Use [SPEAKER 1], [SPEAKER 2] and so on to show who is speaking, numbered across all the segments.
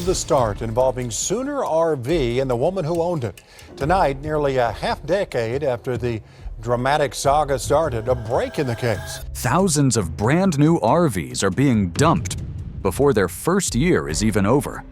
[SPEAKER 1] The start involving Sooner R-Vee and the woman who owned it. Tonight, nearly a half decade after the dramatic saga started, a break in the case.
[SPEAKER 2] Thousands of brand new R-Vees are being dumped before their first year is even over.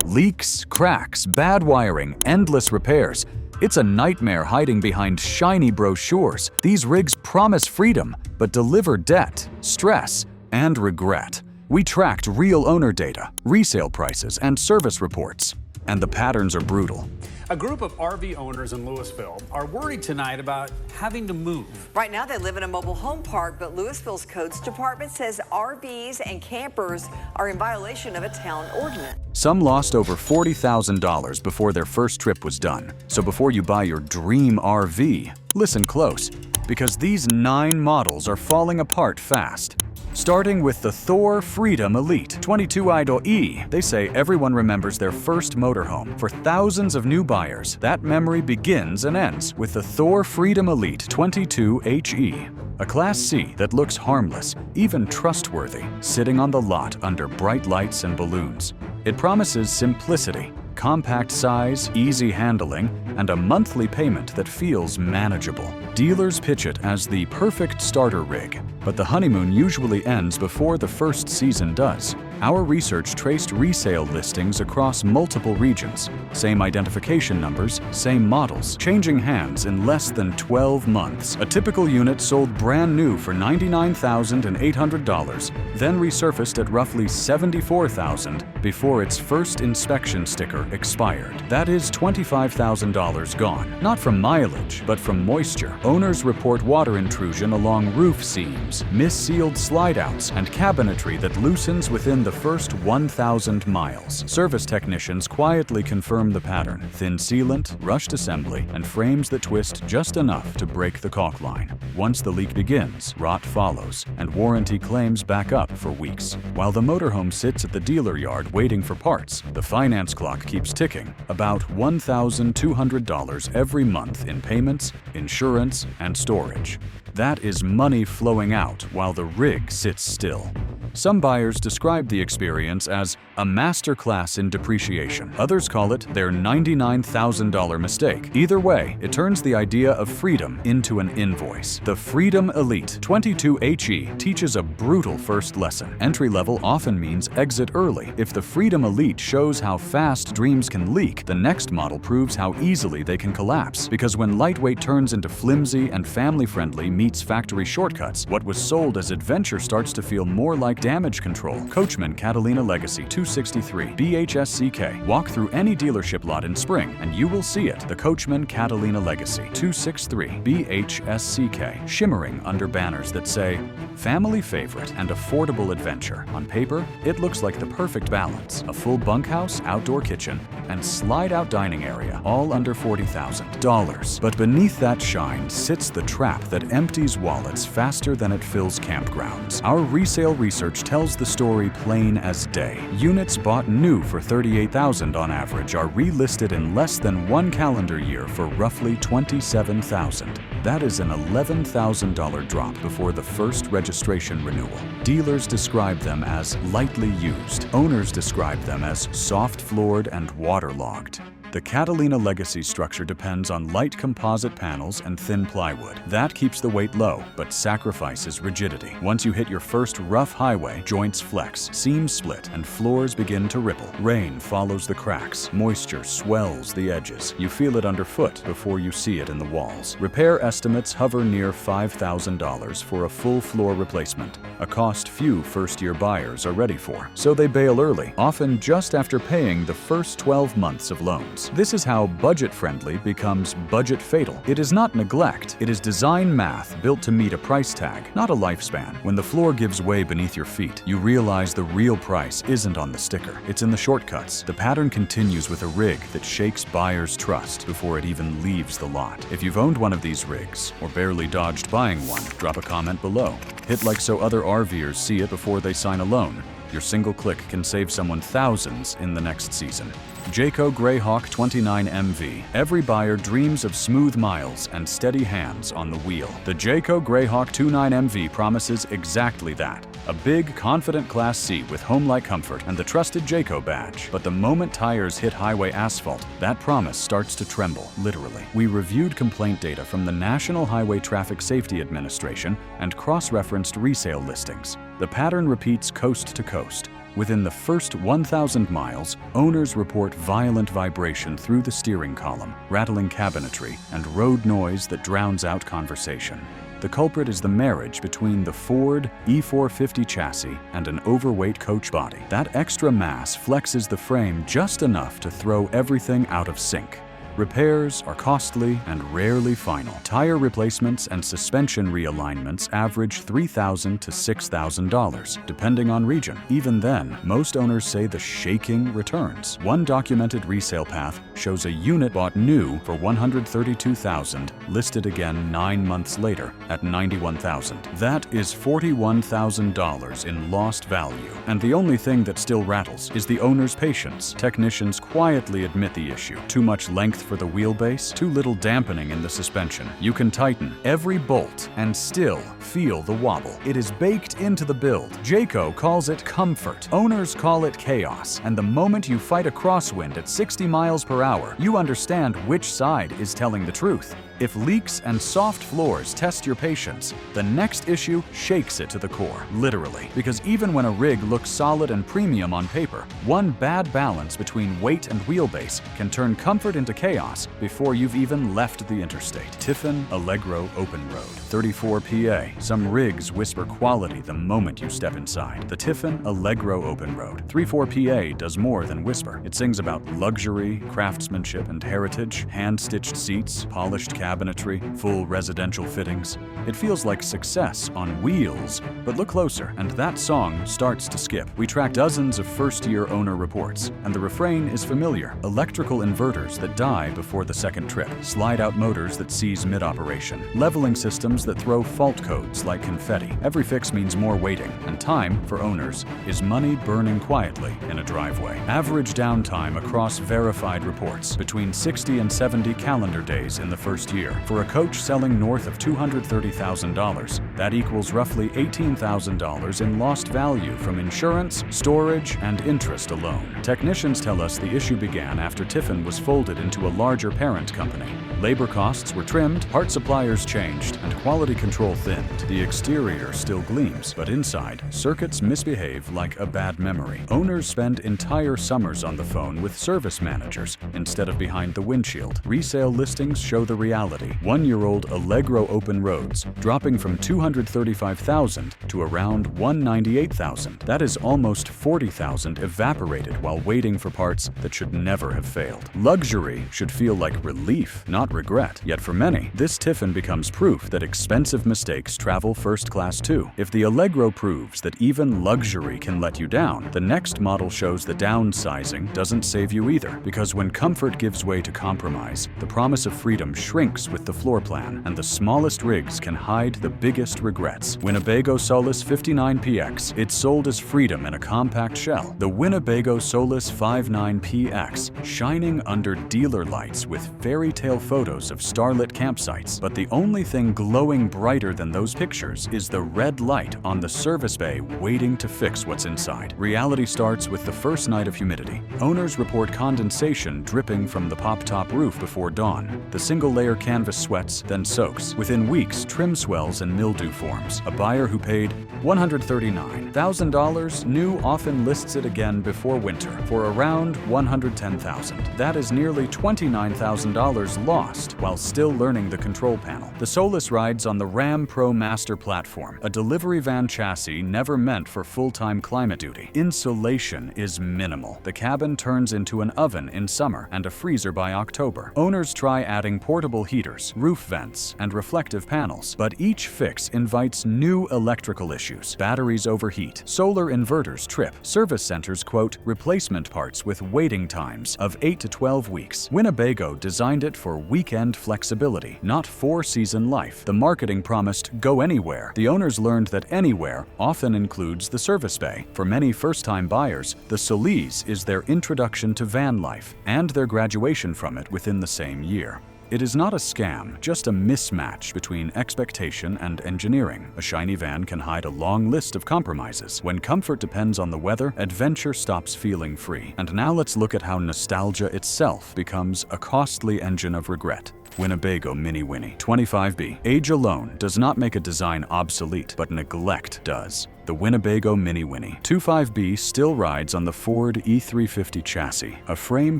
[SPEAKER 2] Leaks, cracks, bad wiring, endless repairs. It's a nightmare hiding behind shiny brochures. These rigs promise freedom, but deliver debt, stress, and regret. We tracked real owner data, resale prices, and service reports, and the patterns are brutal.
[SPEAKER 3] A group of RV owners in Louisville are worried tonight about having to move.
[SPEAKER 4] Right now they live in a mobile home park, but Louisville's codes department says RVs and campers are in violation of a town ordinance.
[SPEAKER 2] Some lost over $40,000 before their first trip was done. So before you buy your dream RV, listen close, because these 9 models are falling apart fast. Starting with the Thor Freedom Elite 22 Idle E, they say everyone remembers their first motorhome. For thousands of new buyers, that memory begins and ends with the Thor Freedom Elite 22 HE, a Class C that looks harmless, even trustworthy, sitting on the lot under bright lights and balloons. It promises simplicity, compact size, easy handling, and a monthly payment that feels manageable. Dealers pitch it as the perfect starter rig, but the honeymoon usually ends before the first season does. Our research traced resale listings across multiple regions. Same identification numbers, same models, changing hands in less than 12 months. A typical unit sold brand new for $99,800, then resurfaced at roughly $74,000 before its first inspection sticker expired. That is $25,000 gone, not from mileage, but from moisture. Owners report water intrusion along roof seams, missealed slide-outs, and cabinetry that loosens within the first 1,000 miles. Service technicians quietly confirm the pattern: thin sealant, rushed assembly, and frames that twist just enough to break the caulk line. Once the leak begins, rot follows, and warranty claims back up for weeks. While the motorhome sits at the dealer yard waiting for parts, the finance clock keeps ticking, about $1,200 every month in payments, insurance, and storage. That is money flowing out while the rig sits still. Some buyers describe the experience as a masterclass in depreciation. Others call it their $99,000 mistake. Either way, it turns the idea of freedom into an invoice. The Freedom Elite 22 HE teaches a brutal first lesson. Entry level often means exit early. If the Freedom Elite shows how fast dreams can leak, the next model proves how easily they can collapse. Because when lightweight turns into flimsy and family-friendly meets factory shortcuts, what was sold as adventure starts to feel more like damage control. Coachmen Catalina Legacy 263 BHSCK. Walk through any dealership lot in spring and you will see it. The Coachmen Catalina Legacy 263 BHSCK, shimmering under banners that say family favorite and affordable adventure. On paper, it looks like the perfect balance: a full bunkhouse, outdoor kitchen, and slide-out dining area, all under $40,000. But beneath that shine sits the trap that empties wallets faster than it fills campgrounds. Our resale research tells the story plain as day. Units bought new for $38,000 on average are relisted in less than 1 calendar year for roughly $27,000. That is an $11,000 drop before the first registration renewal. Dealers describe them as lightly used. Owners describe them as soft-floored and waterlogged. The Catalina Legacy structure depends on light composite panels and thin plywood. That keeps the weight low, but sacrifices rigidity. Once you hit your first rough highway, joints flex, seams split, and floors begin to ripple. Rain follows the cracks. Moisture swells the edges. You feel it underfoot before you see it in the walls. Repair estimates hover near $5,000 for a full floor replacement, a cost few first-year buyers are ready for. So they bail early, often just after paying the first 12 months of loans. This is how budget-friendly becomes budget-fatal. It is not neglect, it is design math built to meet a price tag, not a lifespan. When the floor gives way beneath your feet, you realize the real price isn't on the sticker, it's in the shortcuts. The pattern continues with a rig that shakes buyers' trust before it even leaves the lot. If you've owned one of these rigs, or barely dodged buying one, drop a comment below. Hit like so other RVers see it before they sign a loan. Your single click can save someone thousands in the next season. Jayco Greyhawk 29 MV. Every buyer dreams of smooth miles and steady hands on the wheel. The Jayco Greyhawk 29 MV promises exactly that. A big, confident Class C with home-like comfort and the trusted Jayco badge. But the moment tires hit highway asphalt, that promise starts to tremble, literally. We reviewed complaint data from the National Highway Traffic Safety Administration and cross-referenced resale listings. The pattern repeats coast to coast. Within the first 1,000 miles, owners report violent vibration through the steering column, rattling cabinetry, and road noise that drowns out conversation. The culprit is the marriage between the Ford E450 chassis and an overweight coach body. That extra mass flexes the frame just enough to throw everything out of sync. Repairs are costly and rarely final. Tire replacements and suspension realignments average $3,000 to $6,000, depending on region. Even then, most owners say the shaking returns. One documented resale path shows a unit bought new for $132,000, listed again 9 months later at $91,000. That is $41,000 in lost value. And the only thing that still rattles is the owner's patience. Technicians quietly admit the issue. Too much length for the wheelbase, too little dampening in the suspension. You can tighten every bolt and still feel the wobble. It is baked into the build. Jayco calls it comfort. Owners call it chaos. And the moment you fight a crosswind at 60 miles per hour, you understand which side is telling the truth. If leaks and soft floors test your patience, the next issue shakes it to the core, literally. Because even when a rig looks solid and premium on paper, one bad balance between weight and wheelbase can turn comfort into chaos before you've even left the interstate. Tiffin Allegro Open Road, 34 PA. Some rigs whisper quality the moment you step inside. The Tiffin Allegro Open Road, 34 PA does more than whisper. It sings about luxury, craftsmanship, and heritage, hand-stitched seats, polished cabinetry, full residential fittings. It feels like success on wheels, but look closer, and that song starts to skip. We track dozens of first-year owner reports, and the refrain is familiar. Electrical inverters that die before the second trip, slide-out motors that seize mid-operation, leveling systems that throw fault codes like confetti. Every fix means more waiting, and time, for owners, is money burning quietly in a driveway. Average downtime across verified reports, between 60 and 70 calendar days in the first year. For a coach selling north of $230,000, that equals roughly $18,000 in lost value from insurance, storage, and interest alone. Technicians tell us the issue began after Tiffin was folded into a larger parent company. Labor costs were trimmed, part suppliers changed, and quality control thinned. The exterior still gleams, but inside, circuits misbehave like a bad memory. Owners spend entire summers on the phone with service managers instead of behind the windshield. Resale listings show the reality. One-year-old Allegro Open Roads dropping from $235,000 to around $198,000. That is almost $40,000 evaporated while waiting for parts that should never have failed. Luxury should feel like relief, not regret. Yet for many, this Tiffin becomes proof that expensive mistakes travel first class too. If the Allegro proves that even luxury can let you down, the next model shows that downsizing doesn't save you either. Because when comfort gives way to compromise, the promise of freedom shrinks with the floor plan, and the smallest rigs can hide the biggest regrets. Winnebago Solis 59PX. It's sold as freedom in a compact shell. The Winnebago Solis 59PX, shining under dealer lights with fairy tale photos of starlit campsites. But the only thing glowing brighter than those pictures is the red light on the service bay waiting to fix what's inside. Reality starts with the first night of humidity. Owners report condensation dripping from the pop-top roof before dawn. The single-layer canvas sweats, then soaks. Within weeks, trim swells and mildew forms. A buyer who paid $139,000 new often lists it again before winter for around $110,000. That is nearly $29,000 lost while still learning the control panel. The Solis rides on the Ram Pro Master platform, a delivery van chassis never meant for full-time climate duty. Insulation is minimal. The cabin turns into an oven in summer and a freezer by October. Owners try adding portable heaters, roof vents, and reflective panels, but each fix invites new electrical issues. Batteries overheat, solar inverters trip, service centers quote replacement parts with waiting times of 8 to 12 weeks. Winnebago designed it for weekend flexibility, not four-season life. The marketing promised go anywhere. The owners learned that anywhere often includes the service bay. For many first-time buyers, the Solis is their introduction to van life and their graduation from it within the same year. It is not a scam, just a mismatch between expectation and engineering. A shiny van can hide a long list of compromises. When comfort depends on the weather, adventure stops feeling free. And now let's look at how nostalgia itself becomes a costly engine of regret. Winnebago Mini Winnie 25B. Age alone does not make a design obsolete, but neglect does. The Winnebago Mini Winnie 25B still rides on the Ford E350 chassis, a frame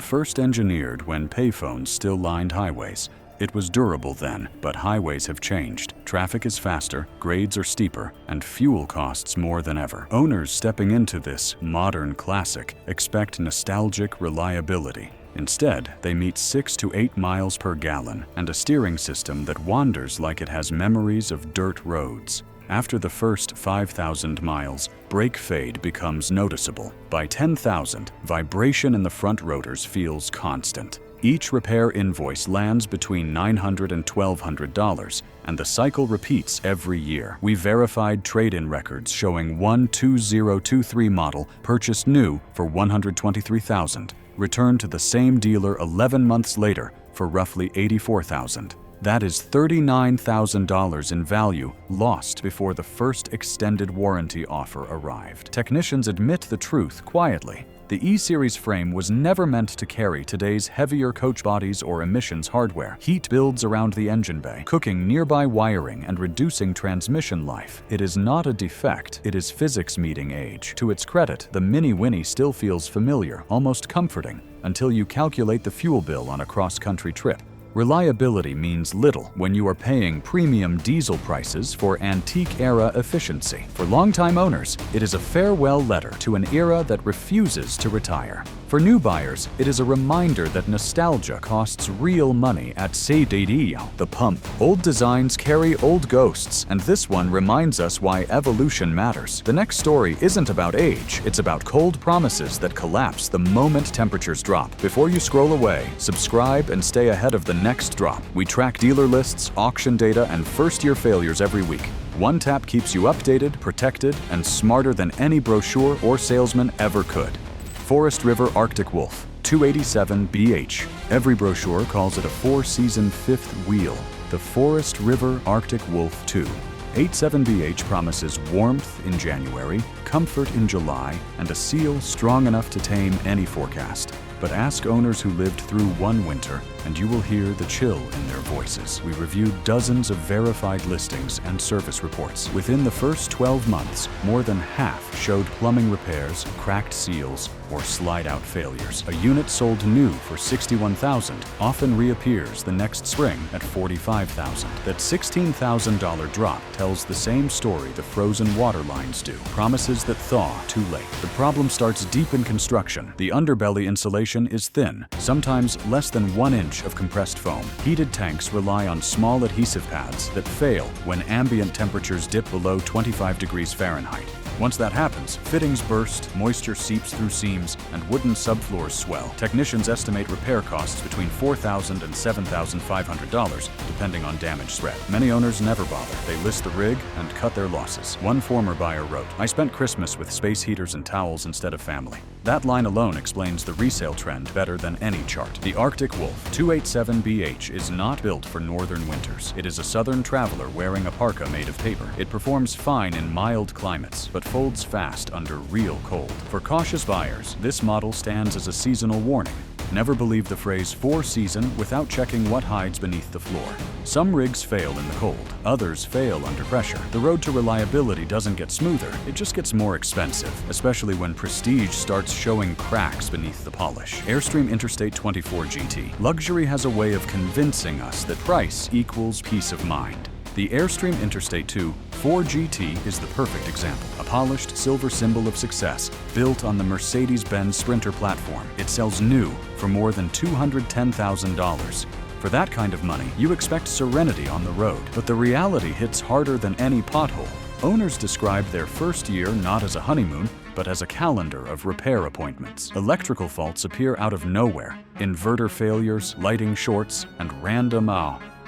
[SPEAKER 2] first engineered when payphones still lined highways. It was durable then, but highways have changed. Traffic is faster, grades are steeper, and fuel costs more than ever. Owners stepping into this modern classic expect nostalgic reliability. Instead, they meet 6 to 8 miles per gallon and a steering system that wanders like it has memories of dirt roads. After the first 5,000 miles, brake fade becomes noticeable. By 10,000, vibration in the front rotors feels constant. Each repair invoice lands between $900 and $1,200, and the cycle repeats every year. We verified trade-in records showing one 2023 model purchased new for $123,000, returned to the same dealer 11 months later for roughly $84,000. That is $39,000 in value lost before the first extended warranty offer arrived. Technicians admit the truth quietly. The E-Series frame was never meant to carry today's heavier coach bodies or emissions hardware. Heat builds around the engine bay, cooking nearby wiring and reducing transmission life. It is not a defect, it is physics meeting age. To its credit, the Mini Winnie still feels familiar, almost comforting, until you calculate the fuel bill on a cross-country trip. Reliability means little when you are paying premium diesel prices for antique-era efficiency. For longtime owners, it is a farewell letter to an era that refuses to retire. For new buyers, it is a reminder that nostalgia costs real money at Cedillo, the pump. Old designs carry old ghosts, and this one reminds us why evolution matters. The next story isn't about age, it's about cold promises that collapse the moment temperatures drop. Before you scroll away, subscribe and stay ahead of the next drop. We track dealer lists, auction data, and first-year failures every week. One tap keeps you updated, protected, and smarter than any brochure or salesman ever could. Forest River Arctic Wolf 287BH. Every brochure calls it a 4-season fifth wheel. The Forest River Arctic Wolf 287BH promises warmth in January, comfort in July, and a seal strong enough to tame any forecast. But ask owners who lived through one winter, and you will hear the chill in their voices. We reviewed dozens of verified listings and service reports. Within the first 12 months, more than half showed plumbing repairs, cracked seals, or slide-out failures. A unit sold new for $61,000 often reappears the next spring at $45,000. That $16,000 drop tells the same story the frozen water lines do. Promises that thaw too late. The problem starts deep in construction. The underbelly insulation is thin, sometimes less than 1 inch of compressed foam. Heated tanks rely on small adhesive pads that fail when ambient temperatures dip below 25 degrees Fahrenheit. Once that happens, fittings burst, moisture seeps through seams, and wooden subfloors swell. Technicians estimate repair costs between $4,000 and $7,500, depending on damage spread. Many owners never bother. They list the rig and cut their losses. One former buyer wrote, "I spent Christmas with space heaters and towels instead of family." That line alone explains the resale trend better than any chart. The Arctic Wolf 287BH is not built for northern winters. It is a southern traveler wearing a parka made of paper. It performs fine in mild climates, but folds fast under real cold. For cautious buyers, this model stands as a seasonal warning. Never believe the phrase "4-season" without checking what hides beneath the floor. Some rigs fail in the cold, others fail under pressure. The road to reliability doesn't get smoother, it just gets more expensive, especially when prestige starts showing cracks beneath the polish. Airstream Interstate 24 GT. Luxury has a way of convincing us that price equals peace of mind. The Airstream Interstate 2 4GT is the perfect example. A polished silver symbol of success, built on the Mercedes-Benz Sprinter platform. It sells new for more than $210,000. For that kind of money, you expect serenity on the road, but the reality hits harder than any pothole. Owners describe their first year not as a honeymoon, but as a calendar of repair appointments. Electrical faults appear out of nowhere. Inverter failures, lighting shorts, and random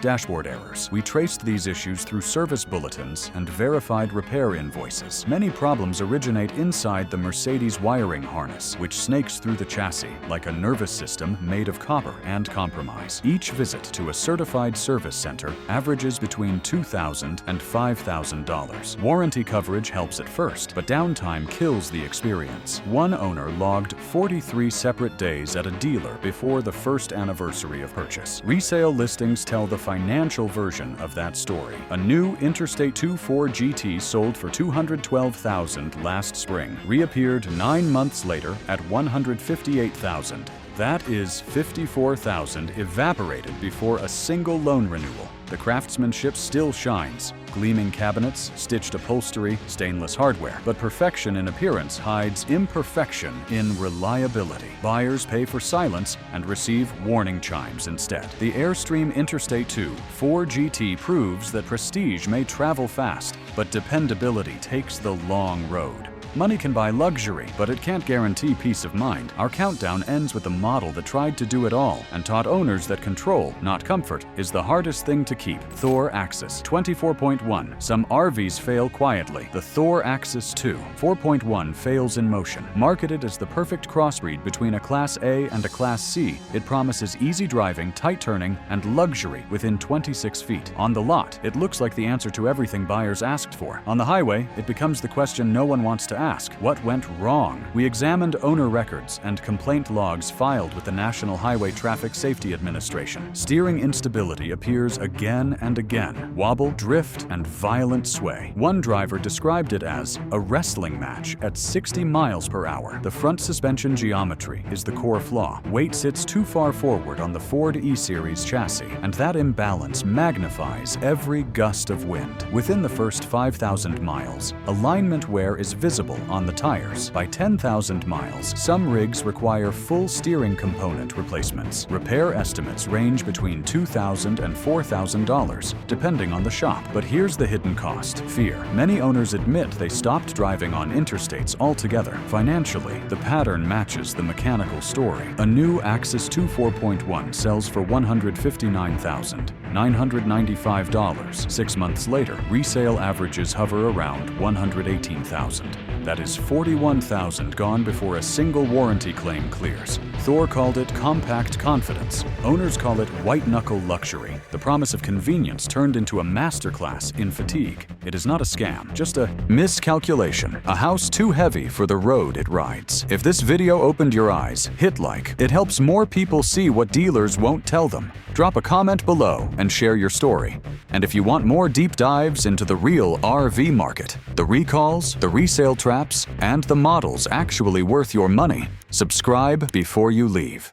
[SPEAKER 2] Dashboard errors. We traced these issues through service bulletins and verified repair invoices. Many problems originate inside the Mercedes wiring harness, which snakes through the chassis like a nervous system made of copper and compromise. Each visit to a certified service center averages between $2,000 and $5,000. Warranty coverage helps at first, but downtime kills the experience. One owner logged 43 separate days at a dealer before the first anniversary of purchase. Resale listings tell the financial version of that story. A new Interstate 24 GT sold for $212,000 last spring, reappeared 9 months later at $158,000. That is $54,000 evaporated before a single loan renewal. The craftsmanship still shines. Gleaming cabinets, stitched upholstery, stainless hardware. But perfection in appearance hides imperfection in reliability. Buyers pay for silence and receive warning chimes instead. The Airstream Interstate 24 GT proves that prestige may travel fast, but dependability takes the long road. Money can buy luxury, but it can't guarantee peace of mind. Our countdown ends with a model that tried to do it all and taught owners that control, not comfort, is the hardest thing to keep. Thor Axis 24.1. Some R-Vees fail quietly. The Thor Axis 2 4.1 fails in motion. Marketed as the perfect crossbreed between a Class A and a Class C, it promises easy driving, tight turning, and luxury within 26 feet. On the lot, it looks like the answer to everything buyers asked for. On the highway, it becomes the question no one wants to ask: what went wrong? We examined owner records and complaint logs filed with the National Highway Traffic Safety Administration. Steering instability appears again and again. Wobble, drift, and violent sway. One driver described it as a wrestling match at 60 miles per hour. The front suspension geometry is the core flaw. Weight sits too far forward on the Ford E-Series chassis, and that imbalance magnifies every gust of wind. Within the first 5,000 miles, alignment wear is visible on the tires. By 10,000 miles, some rigs require full steering component replacements. Repair estimates range between $2,000 and $4,000, depending on the shop. But here's the hidden cost: fear. Many owners admit they stopped driving on interstates altogether. Financially, the pattern matches the mechanical story. A new Axis 2 4.1 sells for $159,995. 6 months later, resale averages hover around $118,000. That is $41,000 gone before a single warranty claim clears. Thor called it compact confidence. Owners call it white-knuckle luxury. The promise of convenience turned into a masterclass in fatigue. It is not a scam, just a miscalculation. A house too heavy for the road it rides. If this video opened your eyes, hit like. It helps more people see what dealers won't tell them. Drop a comment below and share your story. And if you want more deep dives into the real R-V market, the recalls, the resale traps, and the models actually worth your money, subscribe before you leave.